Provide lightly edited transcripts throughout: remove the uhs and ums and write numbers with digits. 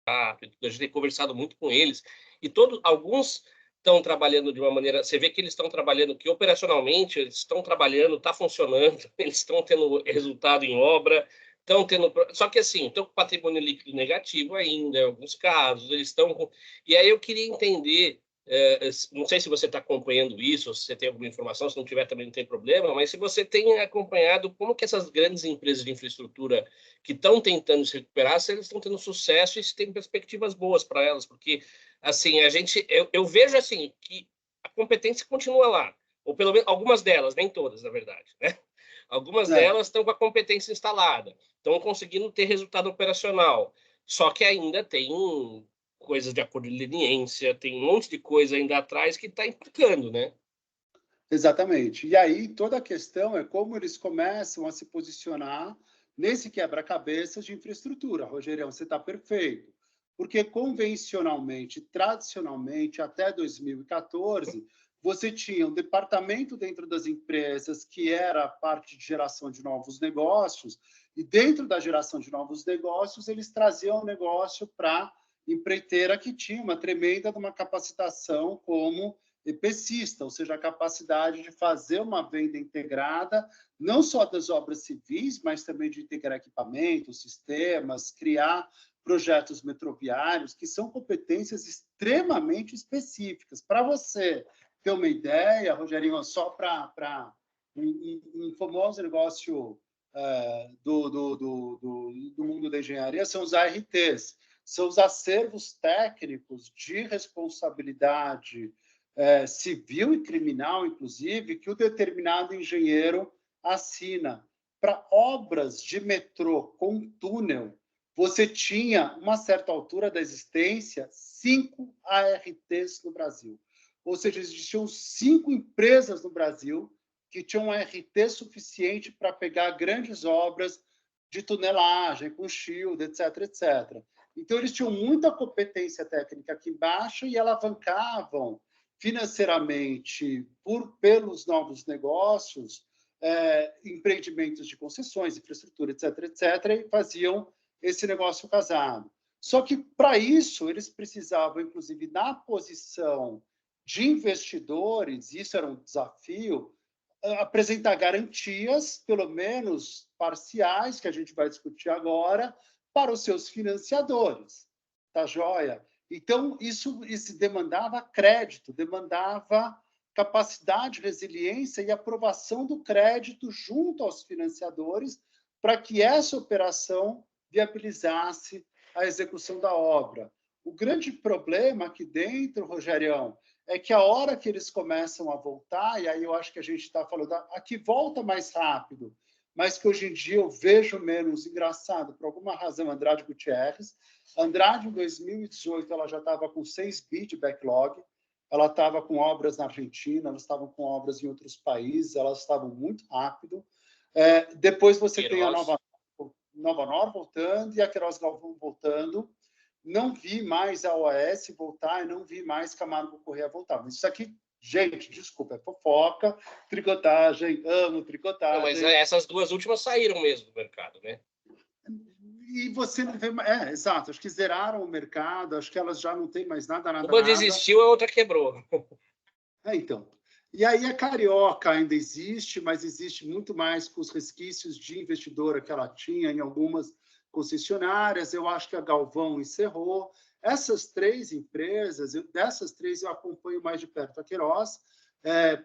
a gente tem conversado muito com eles, e alguns estão trabalhando de uma maneira, você vê que eles estão trabalhando, que operacionalmente eles estão trabalhando, está funcionando, eles estão tendo resultado em obra, estão tendo, só que assim, estão com patrimônio líquido negativo ainda, em alguns casos, eles estão com, e aí eu queria entender, não sei se você está acompanhando isso, ou se você tem alguma informação, se não tiver também não tem problema, mas se você tem acompanhado como que essas grandes empresas de infraestrutura que estão tentando se recuperar, se eles estão tendo sucesso e se tem perspectivas boas para elas, porque assim eu vejo assim que a competência continua lá, ou pelo menos algumas delas, nem todas, na verdade, né? Algumas É, delas estão com a competência instalada, estão conseguindo ter resultado operacional, só que ainda tem coisas de acordo de leniência, tem um monte de coisa ainda atrás que está implicando, né? exatamente. E aí toda a questão é como eles começam a se posicionar nesse quebra-cabeças de infraestrutura. Rogério, você está perfeito. Porque convencionalmente, tradicionalmente, até 2014, você tinha um departamento dentro das empresas que era a parte de geração de novos negócios, e dentro da geração de novos negócios, eles traziam o negócio para a empreiteira que tinha uma tremenda uma capacitação como EPCista, ou seja, a capacidade de fazer uma venda integrada, não só das obras civis, mas também de integrar equipamentos, sistemas, criar projetos metroviários, que são competências extremamente específicas. Para você ter uma ideia, Rogerinho, só para um famoso negócio do mundo da engenharia são os ARTs, são os acervos técnicos de responsabilidade civil e criminal, inclusive, que o determinado engenheiro assina. Para obras de metrô com túnel, você tinha, uma certa altura da existência, 5 ARTs no Brasil. Ou seja, existiam 5 empresas no Brasil que tinham um ART suficiente para pegar grandes obras de tunelagem, com shield, etc., etc. Então, eles tinham muita competência técnica aqui embaixo e alavancavam financeiramente pelos novos negócios, empreendimentos de concessões, infraestrutura, etc., etc., e faziam esse negócio casado. Só que, para isso, eles precisavam, inclusive, na posição de investidores, isso era um desafio, apresentar garantias, pelo menos parciais, que a gente vai discutir agora, para os seus financiadores. Tá joia? Então, isso demandava crédito, demandava capacidade, resiliência e aprovação do crédito junto aos financiadores para que essa operação viabilizasse a execução da obra. O grande problema aqui dentro, Rogerião, é que a hora que eles começam a voltar, e aí eu acho que a gente está falando, aqui volta mais rápido, mas que hoje em dia eu vejo menos engraçado, por alguma razão, Andrade Gutierrez. Andrade, em 2018, ela já estava com 6 bi de backlog, ela estava com obras na Argentina, elas estavam com obras em outros países, elas estavam muito rápido. Depois você tem a Nova Nor voltando e a Queiroz Galvão voltando. Não vi mais a OAS voltar e não vi mais Camargo Corrêa voltar. Mas isso aqui, gente, desculpa, é fofoca, tricotagem, amo tricotagem. Não, mas essas duas últimas saíram mesmo do mercado, né? E você não vê mais. Exato, acho que zeraram o mercado, acho que elas já não têm mais nada. Uma desistiu, a outra quebrou. Então. E aí a Carioca ainda existe, mas existe muito mais com os resquícios de investidora que ela tinha em algumas concessionárias. Eu acho que a Galvão encerrou. Essas 3 empresas, dessas 3 eu acompanho mais de perto a Queiroz,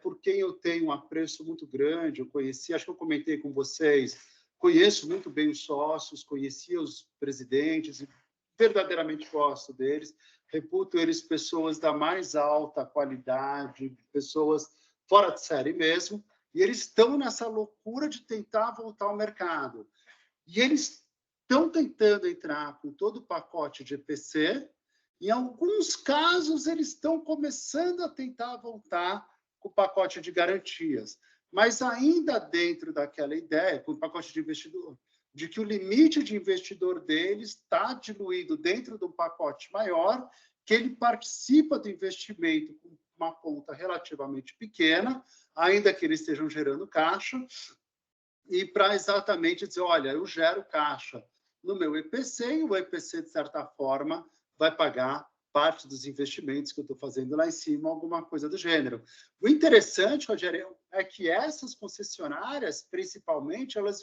por quem eu tenho um apreço muito grande. Eu conheci, acho que eu comentei com vocês, conheço muito bem os sócios, conhecia os presidentes e verdadeiramente gosto deles. Reputo eles pessoas da mais alta qualidade, pessoas fora de série mesmo, e eles estão nessa loucura de tentar voltar ao mercado. E eles estão tentando entrar com todo o pacote de EPC, em alguns casos eles estão começando a tentar voltar com o pacote de garantias, mas ainda dentro daquela ideia, com o pacote de investidor, de que o limite de investidor deles está diluído dentro de um pacote maior, que ele participa do investimento com uma ponta relativamente pequena, ainda que eles estejam gerando caixa, e para exatamente dizer, olha, eu gero caixa, no meu EPC, e o EPC, de certa forma, vai pagar parte dos investimentos que eu estou fazendo lá em cima, alguma coisa do gênero. O interessante, Rogério, é que essas concessionárias, principalmente, elas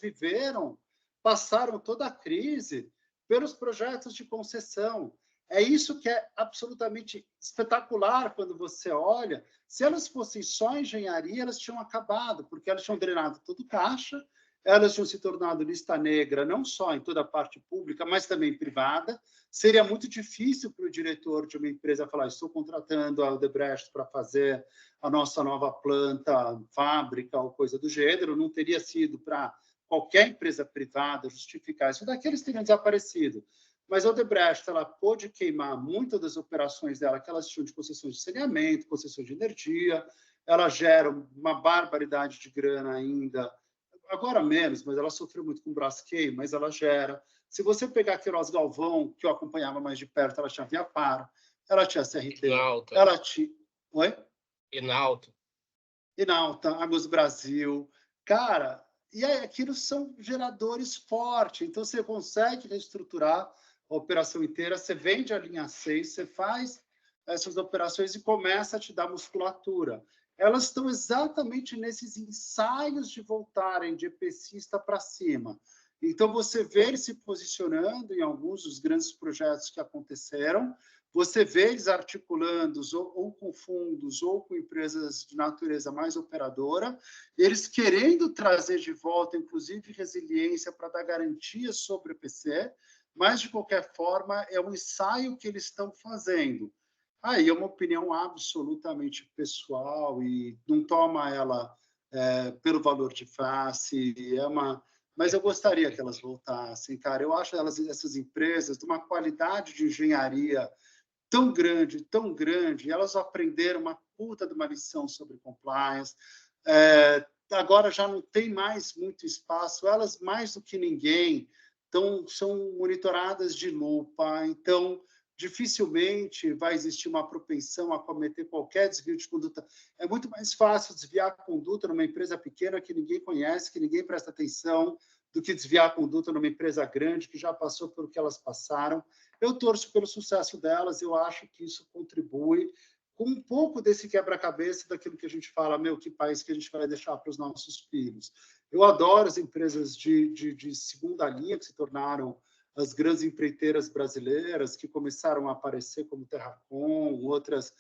passaram toda a crise pelos projetos de concessão. É isso que é absolutamente espetacular quando você olha. Se elas fossem só engenharia, elas tinham acabado, porque elas tinham drenado todo o caixa, elas tinham se tornado lista negra, não só em toda a parte pública, mas também privada. Seria muito difícil para o diretor de uma empresa falar: estou contratando a Odebrecht para fazer a nossa nova planta, fábrica ou coisa do gênero. Não teria sido para qualquer empresa privada justificar isso daqui, eles teriam desaparecido. Mas a Odebrecht, ela pôde queimar muitas das operações dela que elas tinham de concessões de saneamento, concessões de energia. Ela gera uma barbaridade de grana ainda, agora menos, mas ela sofreu muito com o Braskem, mas ela gera. Se você pegar a Queiroz Galvão, que eu acompanhava mais de perto, ela tinha Viapar, ela tinha CRT, Enalta. ela tinha... Oi? Enalta. Enalta, Águas Brasil. Cara, e aí, aquilo são geradores fortes, então você consegue reestruturar a operação inteira, você vende a linha 6, você faz essas operações e começa a te dar musculatura. Elas estão exatamente nesses ensaios de voltarem de EPCista para cima. Então, você vê eles se posicionando em alguns dos grandes projetos que aconteceram, você vê eles articulando ou com fundos ou com empresas de natureza mais operadora, eles querendo trazer de volta, inclusive, resiliência para dar garantias sobre o EPC, mas, de qualquer forma, é um ensaio que eles estão fazendo. Aí é uma opinião absolutamente pessoal e não toma ela pelo valor de face, mas eu gostaria que elas voltassem, cara. Eu acho essas empresas de uma qualidade de engenharia tão grande, elas aprenderam uma puta de uma lição sobre compliance. Agora já não tem mais muito espaço, elas mais do que ninguém são monitoradas de lupa, então dificilmente vai existir uma propensão a cometer qualquer desvio de conduta. É muito mais fácil desviar a conduta numa empresa pequena que ninguém conhece, que ninguém presta atenção, do que desviar a conduta numa empresa grande que já passou pelo que elas passaram. Eu torço pelo sucesso delas, eu acho que isso contribui com um pouco desse quebra-cabeça daquilo que a gente fala, que país que a gente vai deixar para os nossos filhos. Eu adoro as empresas de segunda linha que se tornaram as grandes empreiteiras brasileiras, que começaram a aparecer como Terracom, outras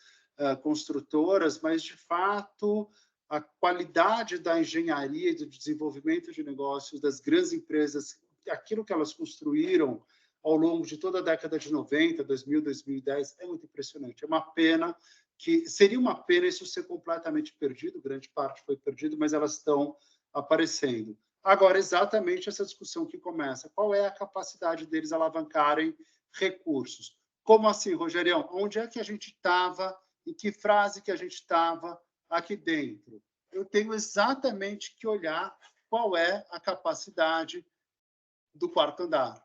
construtoras, mas, de fato, a qualidade da engenharia e do desenvolvimento de negócios das grandes empresas, aquilo que elas construíram ao longo de toda a década de 90, 2000, 2010, é muito impressionante. É uma pena seria uma pena isso ser completamente perdido, grande parte foi perdido, mas elas estão aparecendo. Agora, exatamente essa discussão que começa, qual é a capacidade deles alavancarem recursos? Como assim, Rogerião? Onde é que a gente estava? Em que frase que a gente estava aqui dentro? Eu tenho exatamente que olhar qual é a capacidade do quarto andar,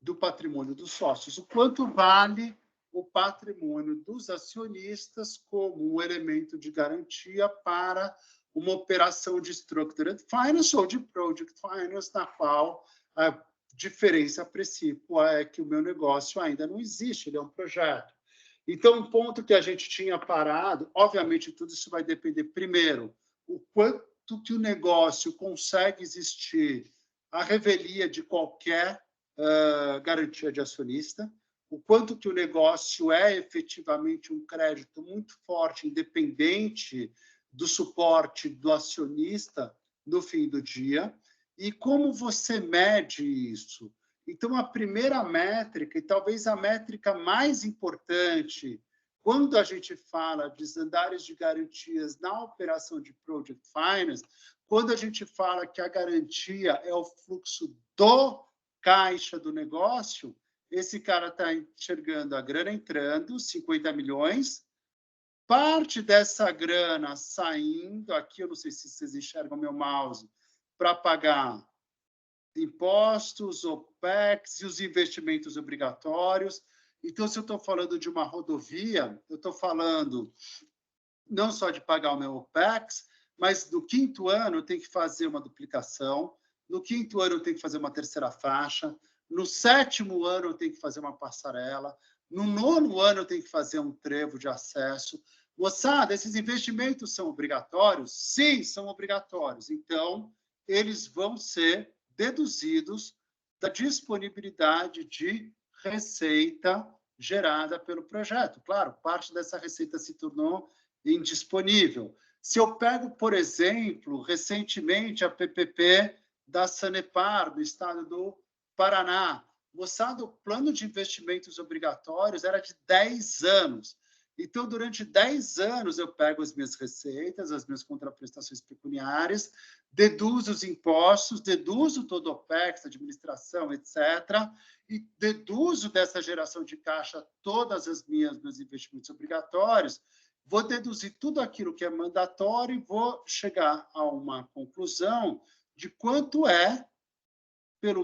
do patrimônio dos sócios, o quanto vale o patrimônio dos acionistas como um elemento de garantia para uma operação de structured finance ou de project finance, na qual a diferença a princípio é que o meu negócio ainda não existe, ele é um projeto. Então, um ponto que a gente tinha parado, obviamente, tudo isso vai depender, primeiro, o quanto que o negócio consegue existir a revelia de qualquer garantia de acionista, o quanto que o negócio é efetivamente um crédito muito forte, independente do suporte do acionista no fim do dia, e como você mede isso. Então, a primeira métrica, e talvez a métrica mais importante, quando a gente fala de andares de garantias na operação de Project Finance, quando a gente fala que a garantia é o fluxo do caixa do negócio, esse cara está enxergando a grana entrando, 50 milhões, parte dessa grana saindo, aqui eu não sei se vocês enxergam meu mouse, para pagar impostos, OPEX e os investimentos obrigatórios. Então, se eu estou falando de uma rodovia, eu estou falando não só de pagar o meu OPEX, mas no quinto ano eu tenho que fazer uma duplicação, no quinto ano eu tenho que fazer uma terceira faixa, no 7º ano eu tenho que fazer uma passarela, no 9º ano eu tenho que fazer um trevo de acesso. Moçada, esses investimentos são obrigatórios? Sim, são obrigatórios. Então, eles vão ser deduzidos da disponibilidade de receita gerada pelo projeto. Claro, parte dessa receita se tornou indisponível. Se eu pego, por exemplo, recentemente a PPP da Sanepar, do estado do Paraná, moçada, o plano de investimentos obrigatórios era de 10 anos. Então, durante 10 anos, eu pego as minhas receitas, as minhas contraprestações pecuniárias, deduzo os impostos, deduzo todo o OPEX, administração, etc., e deduzo dessa geração de caixa todas as meus investimentos obrigatórios, vou deduzir tudo aquilo que é mandatório e vou chegar a uma conclusão de quanto é, pelo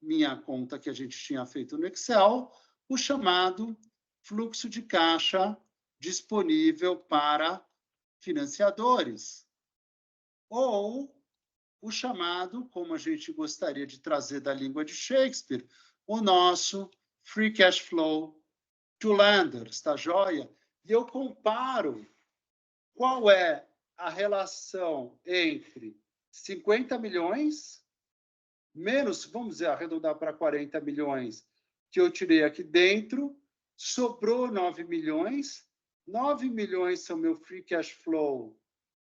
minha conta que a gente tinha feito no Excel, o chamado fluxo de caixa disponível para financiadores. Ou o chamado, como a gente gostaria de trazer da língua de Shakespeare, o nosso free cash flow to lenders, tá joia? E eu comparo qual é a relação entre 50 milhões menos, vamos dizer, arredondar para 40 milhões que eu tirei aqui dentro, sobrou 9 milhões. 9 milhões são meu free cash flow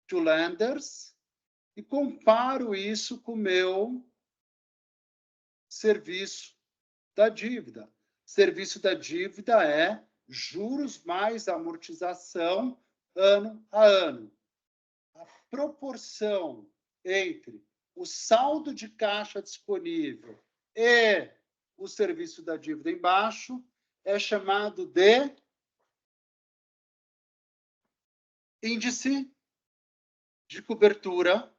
to lenders e comparo isso com o meu serviço da dívida. Serviço da dívida é juros mais amortização ano a ano. A proporção entre o saldo de caixa disponível e o serviço da dívida embaixo é chamado de índice de cobertura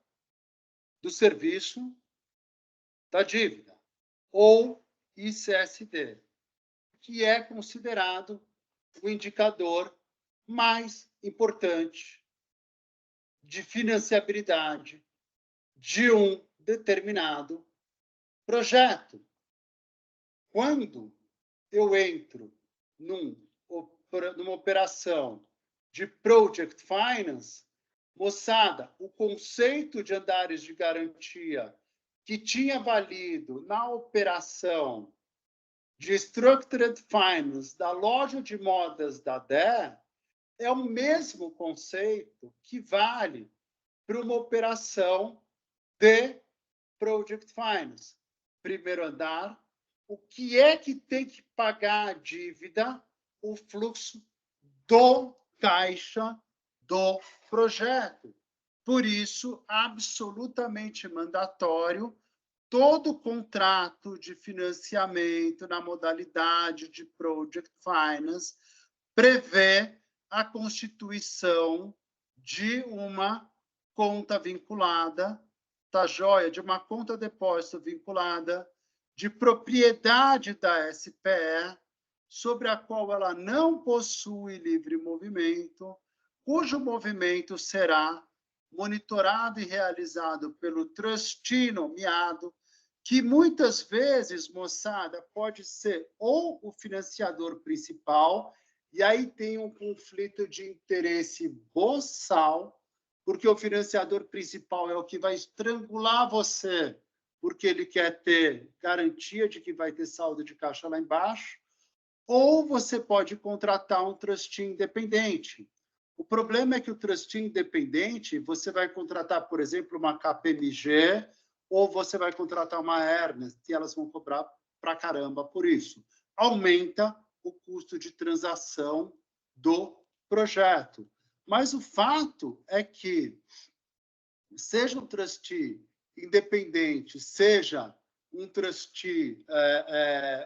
do serviço da dívida, ou ICSD, que é considerado o indicador mais importante de financiabilidade de um determinado projeto. Quando eu entro numa operação de Project Finance, moçada, o conceito de andares de garantia que tinha valido na operação de Structured Finance da loja de modas da DE é o mesmo conceito que vale para uma operação de Project Finance. Primeiro andar, o que é que tem que pagar a dívida? O fluxo do caixa do projeto. Por isso, absolutamente mandatório, todo contrato de financiamento na modalidade de Project Finance prevê a constituição de uma conta vinculada, tá joia? De uma conta depósito vinculada de propriedade da SPE, sobre a qual ela não possui livre movimento, cujo movimento será monitorado e realizado pelo trustee nomeado, que muitas vezes, moçada, pode ser ou o financiador principal, e aí tem um conflito de interesse boçal, porque o financiador principal é o que vai estrangular você, porque ele quer ter garantia de que vai ter saldo de caixa lá embaixo, ou você pode contratar um trustee independente. O problema é que o trustee independente, você vai contratar, por exemplo, uma KPMG, ou você vai contratar uma Ernst, e elas vão cobrar pra caramba por isso. Aumenta o custo de transação do projeto. Mas o fato é que, seja um trustee independente, seja um trustee,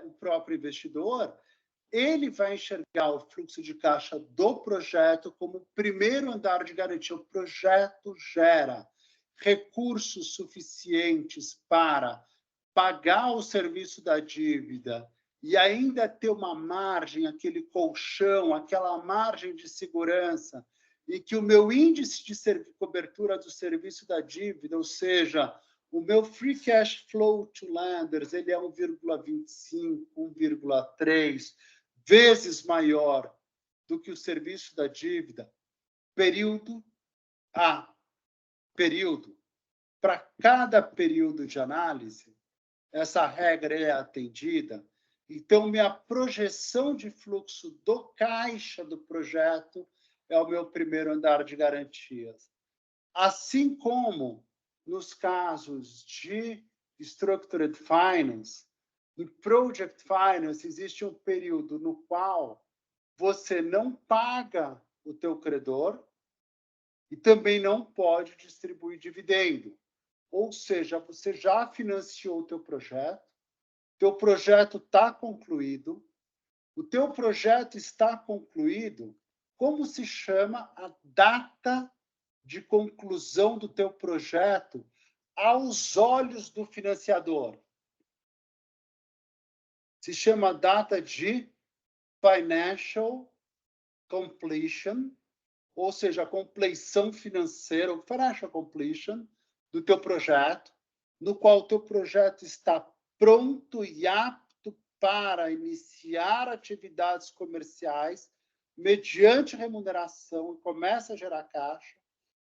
o próprio investidor, ele vai enxergar o fluxo de caixa do projeto como o primeiro andar de garantia. O projeto gera recursos suficientes para pagar o serviço da dívida e ainda ter uma margem, aquele colchão, aquela margem de segurança, e que o meu índice de cobertura do serviço da dívida, ou seja, o meu free cash flow to lenders ele é 1,25, 1,3 vezes maior do que o serviço da dívida, período a período. Para cada período de análise, essa regra é atendida. Então, minha projeção de fluxo do caixa do projeto é o meu primeiro andar de garantias. Assim como nos casos de Structured Finance, em Project Finance existe um período no qual você não paga o teu credor e também não pode distribuir dividendo. Ou seja, você já financiou o teu projeto está concluído, o teu projeto está concluído, como se chama a data de conclusão do teu projeto aos olhos do financiador? Se chama data de financial completion, ou seja, a compleição financeira, o financial completion do teu projeto, no qual o teu projeto está pronto e apto para iniciar atividades comerciais mediante remuneração e começa a gerar caixa.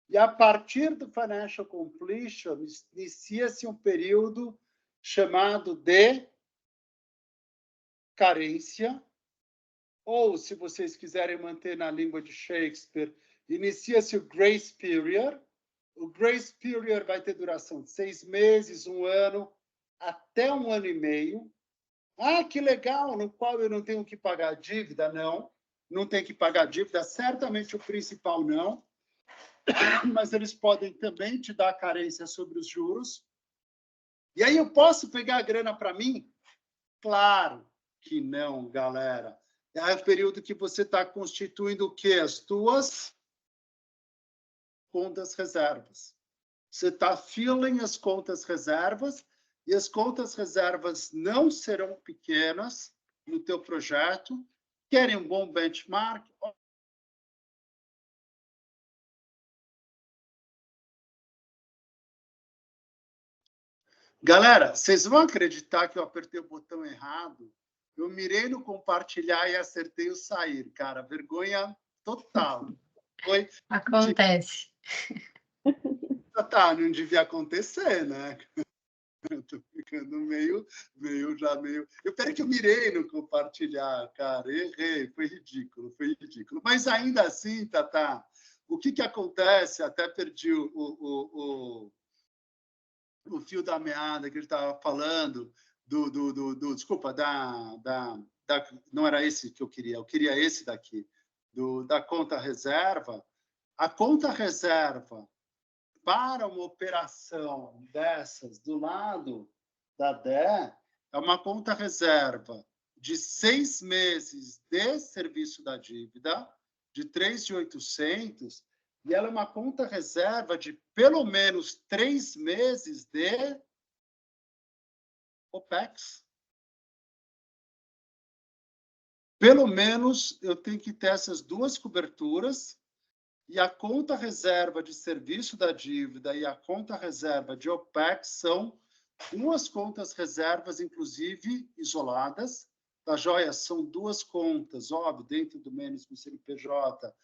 E a partir do financial completion, inicia-se um período chamado de carência, ou, se vocês quiserem manter na língua de Shakespeare, inicia-se o grace period. O grace period vai ter duração de 6 meses, 1 ano, até 1 ano e meio. Ah, que legal, no qual eu não tenho que pagar dívida? Não, não tem que pagar dívida, certamente o principal não, mas eles podem também te dar carência sobre os juros. E aí eu posso pegar a grana para mim? Claro que não, galera. É o período que você está constituindo o quê? As tuas contas reservas. Você está filling as contas reservas e as contas reservas não serão pequenas no teu projeto. Querem um bom benchmark? Galera, vocês vão acreditar que eu apertei o botão errado? Eu mirei no compartilhar e acertei o sair, cara. Vergonha total. Foi. Acontece. Tá, não devia acontecer, né? Eu tô ficando meio. Peraí que eu mirei no compartilhar, cara. Errei, foi ridículo. Mas ainda assim, Tatá, o que acontece? Até perdi o fio da meada que ele estava falando, desculpa, não era esse que eu queria esse daqui, da conta reserva. A conta reserva para uma operação dessas do lado da DE é uma conta reserva de 6 meses de serviço da dívida, de 3.800, e ela é uma conta reserva de pelo menos 3 meses de OPEX. Pelo menos eu tenho que ter essas duas coberturas, e a conta reserva de serviço da dívida e a conta reserva de OPEX são 2 contas reservas, inclusive isoladas, tá joia? São 2 contas, óbvio, dentro do mesmo CNPJ,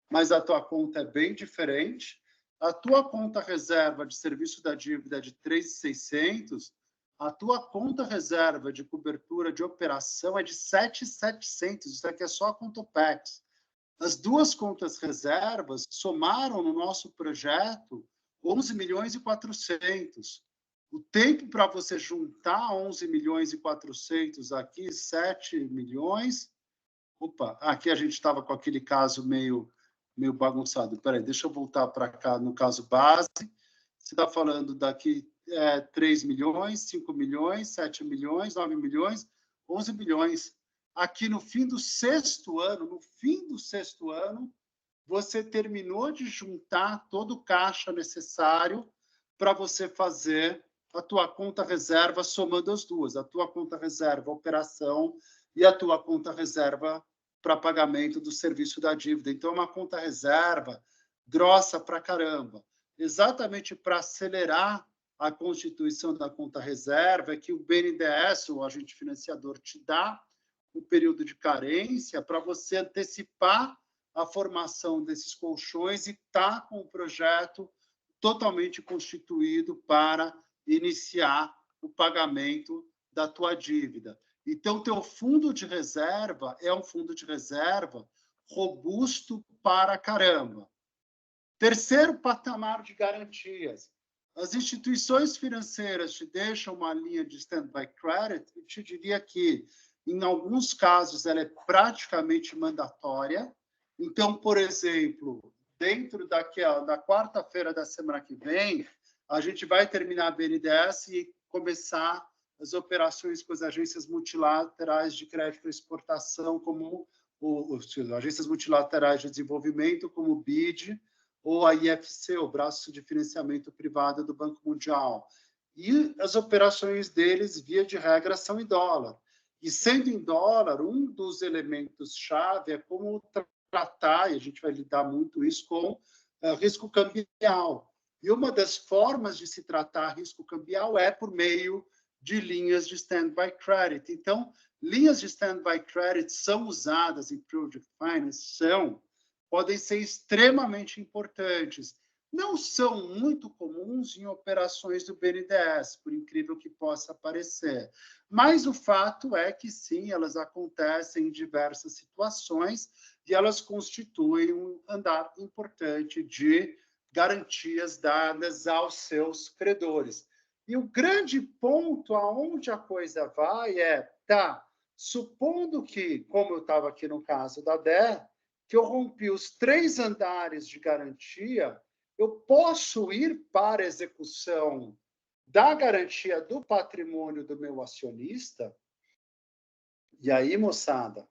mas a tua conta é bem diferente. A tua conta reserva de serviço da dívida é de 3.600, a tua conta reserva de cobertura de operação é de 7.700, isso aqui é só a conta OPEX. As 2 contas reservas somaram no nosso projeto 11.400.000. O tempo para você juntar 11.400.000 aqui, 7 milhões... Opa, aqui a gente estava com aquele caso meio bagunçado. Espera aí, deixa eu voltar para cá no caso base. Você está falando daqui 3 milhões, 5 milhões, 7 milhões, 9 milhões, 11 milhões. Aqui no fim do 6º ano, você terminou de juntar todo o caixa necessário para você fazer a tua conta reserva somando as duas, a tua conta reserva operação e a tua conta reserva para pagamento do serviço da dívida. Então, é uma conta reserva grossa para caramba, exatamente para acelerar a constituição da conta reserva é que o BNDES, o agente financiador, te dá um período de carência para você antecipar a formação desses colchões e estar com o projeto totalmente constituído para iniciar o pagamento da tua dívida. Então, teu fundo de reserva é um fundo de reserva robusto para caramba. Terceiro patamar de garantias. As instituições financeiras te deixam uma linha de stand-by credit, eu te diria que, em alguns casos, ela é praticamente mandatória. Então, por exemplo, dentro da quarta-feira da semana que vem, a gente vai terminar a BNDES e começar as operações com as agências multilaterais de crédito à exportação, como agências multilaterais de desenvolvimento, como o BID, ou a IFC, o braço de financiamento privado do Banco Mundial. E as operações deles, via de regra, são em dólar. E sendo em dólar, um dos elementos-chave é como tratar, e a gente vai lidar muito isso com risco cambial. E uma das formas de se tratar risco cambial é por meio de linhas de stand-by credit. Então, linhas de stand-by credit são usadas em Project Finance, podem ser extremamente importantes. Não são muito comuns em operações do BNDES, por incrível que possa parecer. Mas o fato é que, sim, elas acontecem em diversas situações e elas constituem um andar importante de garantias dadas aos seus credores. E o grande ponto aonde a coisa vai é, supondo que, como eu estava aqui no caso da DER, que eu rompi os 3 andares de garantia, eu posso ir para a execução da garantia do patrimônio do meu acionista. E aí, moçada,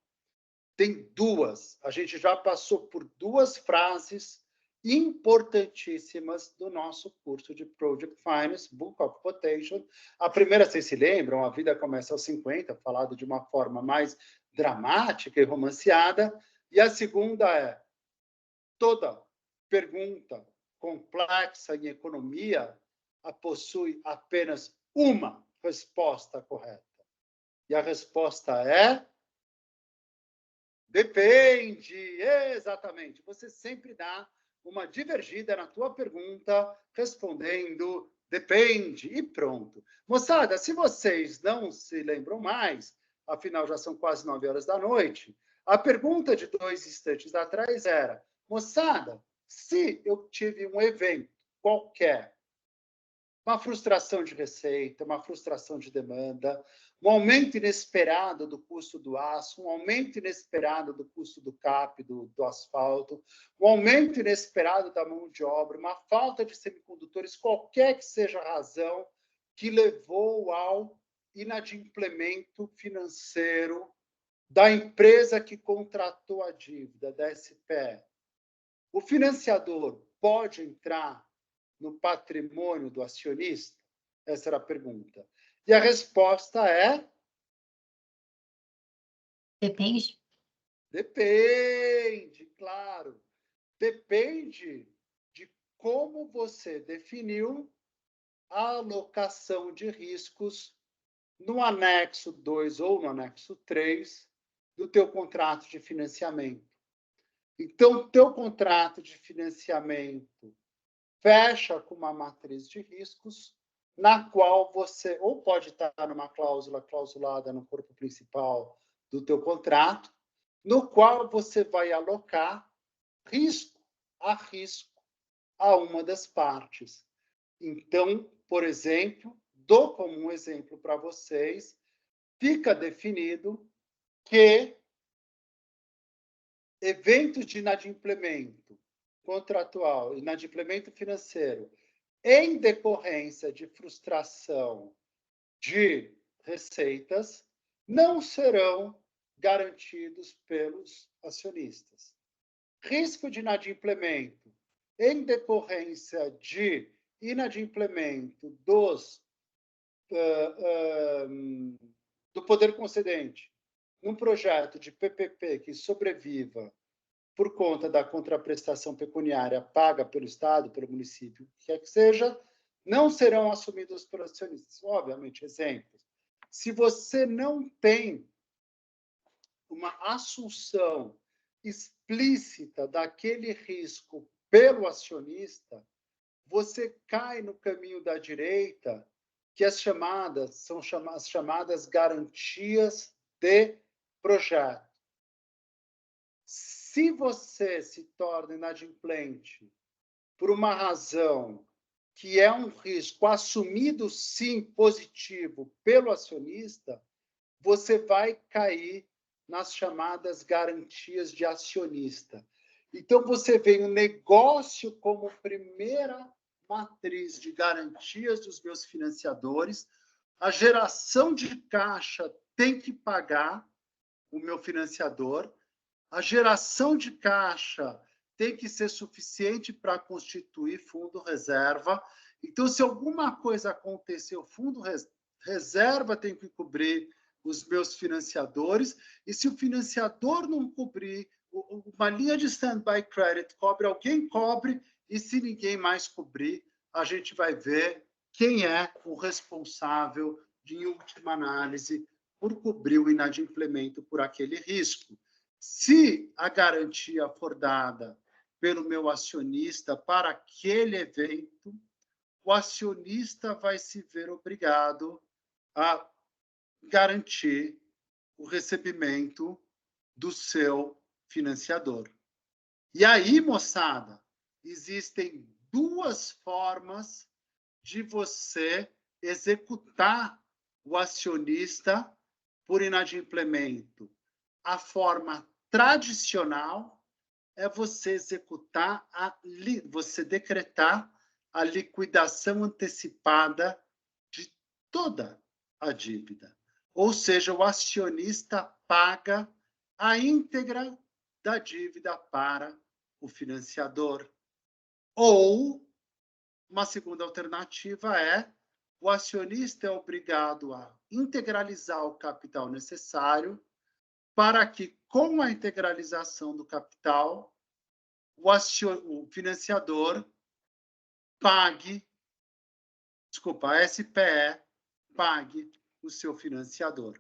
tem duas. A gente já passou por 2 frases importantíssimas do nosso curso de Project Finance, Book of Quotation. A primeira, vocês se lembram, a vida começa aos 50, falado de uma forma mais dramática e romanceada. E a segunda é: toda pergunta complexa em economia possui apenas uma resposta correta. E a resposta é: depende. Exatamente. Você sempre dá uma divergida na tua pergunta, respondendo depende, e pronto. Moçada, se vocês não se lembram mais, afinal já são quase 9 horas da noite, a pergunta de 2 instantes atrás era: moçada, se eu tive um evento qualquer, uma frustração de receita, uma frustração de demanda, um aumento inesperado do custo do aço, um aumento inesperado do custo do CAP, do asfalto, um aumento inesperado da mão de obra, uma falta de semicondutores, qualquer que seja a razão que levou ao inadimplemento financeiro da empresa que contratou a dívida, da SPE. O financiador pode entrar no patrimônio do acionista? Essa era a pergunta. E a resposta é: depende. Depende, claro. Depende de como você definiu a alocação de riscos no anexo 2 ou no anexo 3 do teu contrato de financiamento. Então, teu contrato de financiamento fecha com uma matriz de riscos, na qual você ou pode estar numa cláusula clausulada no corpo principal do teu contrato, no qual você vai alocar risco a uma das partes. Então, por exemplo, dou como um exemplo para vocês, fica definido que eventos de inadimplemento contratual, inadimplemento financeiro, em decorrência de frustração de receitas, não serão garantidos pelos acionistas. Risco de inadimplemento em decorrência de inadimplemento do poder concedente num projeto de PPP que sobreviva por conta da contraprestação pecuniária paga pelo Estado, pelo município, quer que seja, não serão assumidos por acionistas. Obviamente, exemplos. Se você não tem uma assunção explícita daquele risco pelo acionista, você cai no caminho da direita, que são as chamadas garantias de projeto. Se você se torna inadimplente por uma razão que é um risco assumido, sim, positivo pelo acionista, você vai cair nas chamadas garantias de acionista. Então, você vê o negócio como primeira matriz de garantias dos meus financiadores, a geração de caixa tem que pagar o meu financiador, a geração de caixa tem que ser suficiente para constituir fundo reserva. Então, se alguma coisa acontecer, o fundo reserva tem que cobrir os meus financiadores, e se o financiador não cobrir, uma linha de stand-by credit cobre, alguém cobre, e se ninguém mais cobrir, a gente vai ver quem é o responsável, em última análise, por cobrir o inadimplemento por aquele risco. Se a garantia for dada pelo meu acionista para aquele evento, o acionista vai se ver obrigado a garantir o recebimento do seu financiador. E aí, moçada, existem duas formas de você executar o acionista por inadimplemento. A forma tradicional é você executar, você decretar a liquidação antecipada de toda a dívida. Ou seja, o acionista paga a íntegra da dívida para o financiador. Ou, uma segunda alternativa é, o acionista é obrigado a integralizar o capital necessário para que, com a integralização do capital, o financiador pague, a SPE pague o seu financiador.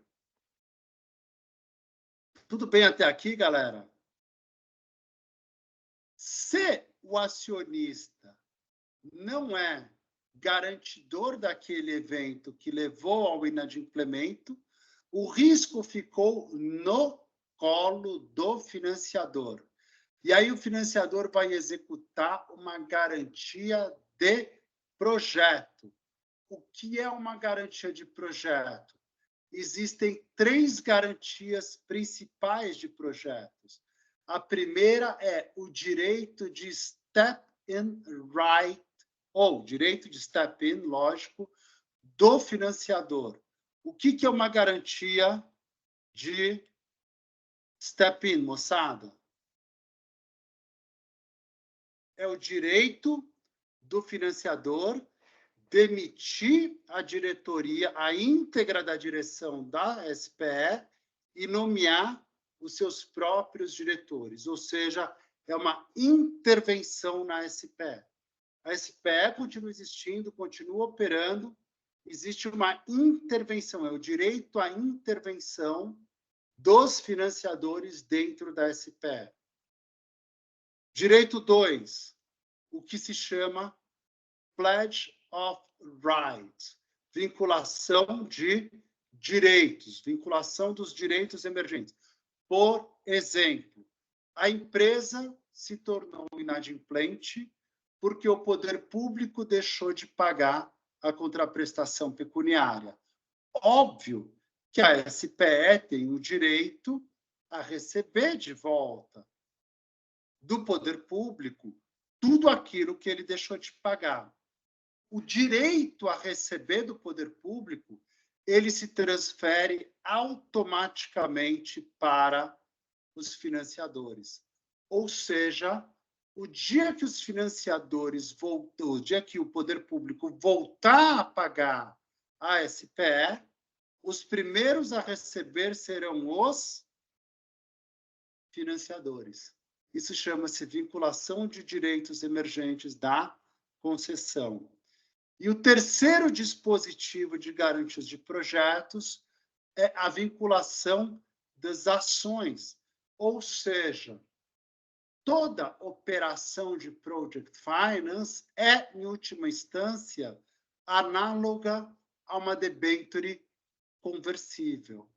Tudo bem até aqui, galera? Se o acionista não é garantidor daquele evento que levou ao inadimplemento, o risco ficou no colo do financiador. E aí o financiador vai executar uma garantia de projeto. O que é uma garantia de projeto? Existem 3 garantias principais de projetos. A primeira é o direito de step-in right, ou direito de step-in, lógico, do financiador. O que é uma garantia de step-in, moçada? É o direito do financiador demitir a diretoria, a íntegra da direção da SPE e nomear os seus próprios diretores, ou seja, é uma intervenção na SPE. A SPE continua existindo, continua operando, existe uma intervenção, é o direito à intervenção dos financiadores dentro da SPE. Direito 2, o que se chama Pledge of Rights, vinculação de direitos, vinculação dos direitos emergentes. Por exemplo, a empresa se tornou inadimplente porque o poder público deixou de pagar a contraprestação pecuniária. Óbvio que a SPE tem o direito a receber de volta do poder público tudo aquilo que ele deixou de pagar. O direito a receber do poder público, ele se transfere automaticamente para os financiadores. Ou seja, o dia que os financiadores o dia que o poder público voltar a pagar a SPE, os primeiros a receber serão os financiadores. Isso chama-se vinculação de direitos emergentes da concessão. E o terceiro dispositivo de garantias de projetos é a vinculação das ações, ou seja, toda operação de Project Finance é, em última instância, análoga a uma debenture conversível.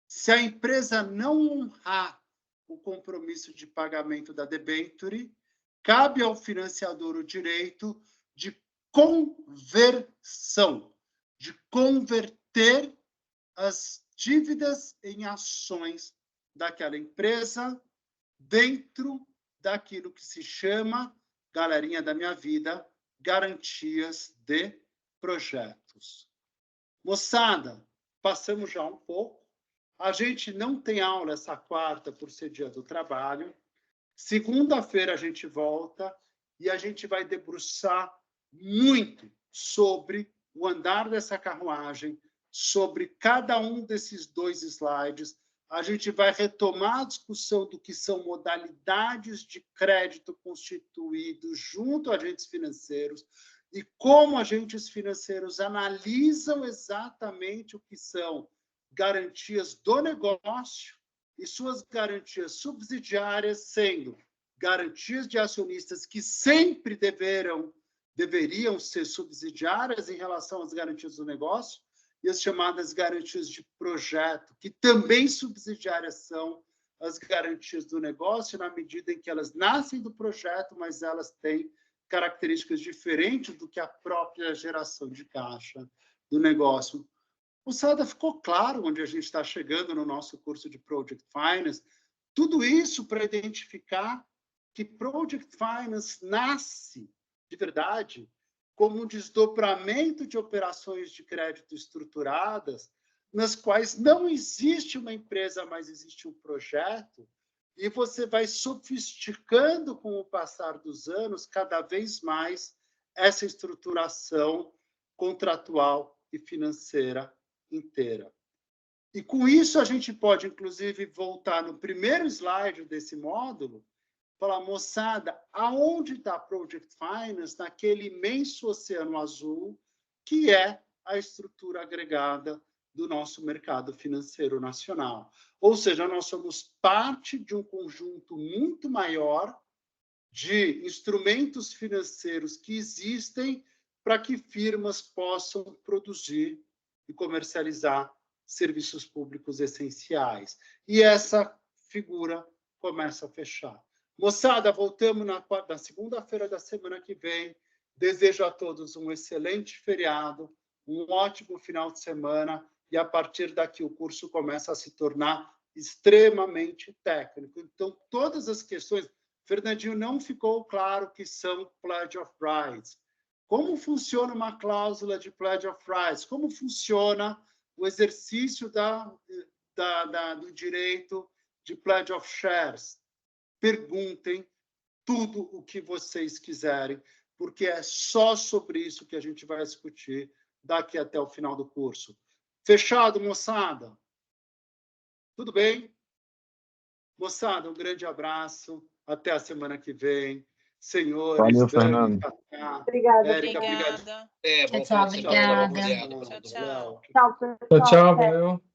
Se a empresa não honrar o compromisso de pagamento da debenture, cabe ao financiador o direito de conversão, de converter as dívidas em ações daquela empresa dentro daquilo que se chama, galerinha da minha vida, garantias de projetos. Moçada, passamos já um pouco. A gente não tem aula essa quarta por ser dia do trabalho. Segunda-feira a gente volta e a gente vai debruçar muito sobre o andar dessa carruagem, sobre cada um desses 2 slides. A gente vai retomar a discussão do que são modalidades de crédito constituídos junto a agentes financeiros e como agentes financeiros analisam exatamente o que são garantias do negócio e suas garantias subsidiárias, sendo garantias de acionistas que sempre deveriam ser subsidiárias em relação às garantias do negócio, e as chamadas garantias de projeto, que também subsidiárias são as garantias do negócio, na medida em que elas nascem do projeto, mas elas têm características diferentes do que a própria geração de caixa do negócio. Moçada, ficou claro onde a gente está chegando no nosso curso de Project Finance? Tudo isso para identificar que Project Finance nasce, de verdade, como um desdobramento de operações de crédito estruturadas, nas quais não existe uma empresa, mas existe um projeto, e você vai sofisticando com o passar dos anos cada vez mais essa estruturação contratual e financeira inteira. E com isso a gente pode, inclusive, voltar no primeiro slide desse módulo, falar, moçada, aonde está Project Finance naquele imenso oceano azul que é a estrutura agregada do nosso mercado financeiro nacional. Ou seja, nós somos parte de um conjunto muito maior de instrumentos financeiros que existem para que firmas possam produzir e comercializar serviços públicos essenciais. E essa figura começa a fechar. Moçada, voltamos na segunda-feira da semana que vem. Desejo a todos um excelente feriado, um ótimo final de semana, e a partir daqui o curso começa a se tornar extremamente técnico. Então, todas as questões... Fernandinho, não ficou claro o que são Pledge of Rights. Como funciona uma cláusula de Pledge of Rights? Como funciona o exercício do direito de Pledge of Shares? Perguntem tudo o que vocês quiserem, porque é só sobre isso que a gente vai discutir daqui até o final do curso. Fechado, moçada? Tudo bem? Moçada, um grande abraço. Até a semana que vem. Senhores, valeu, Dani, Fernando. Tatá, Obrigada. Érica, Obrigada. obrigado. Bom Tchau, final de semana, bom obrigada. feriado para Tchau, todo mundo. tchau. Tchau, Tchau, pessoal. Tchau, valeu.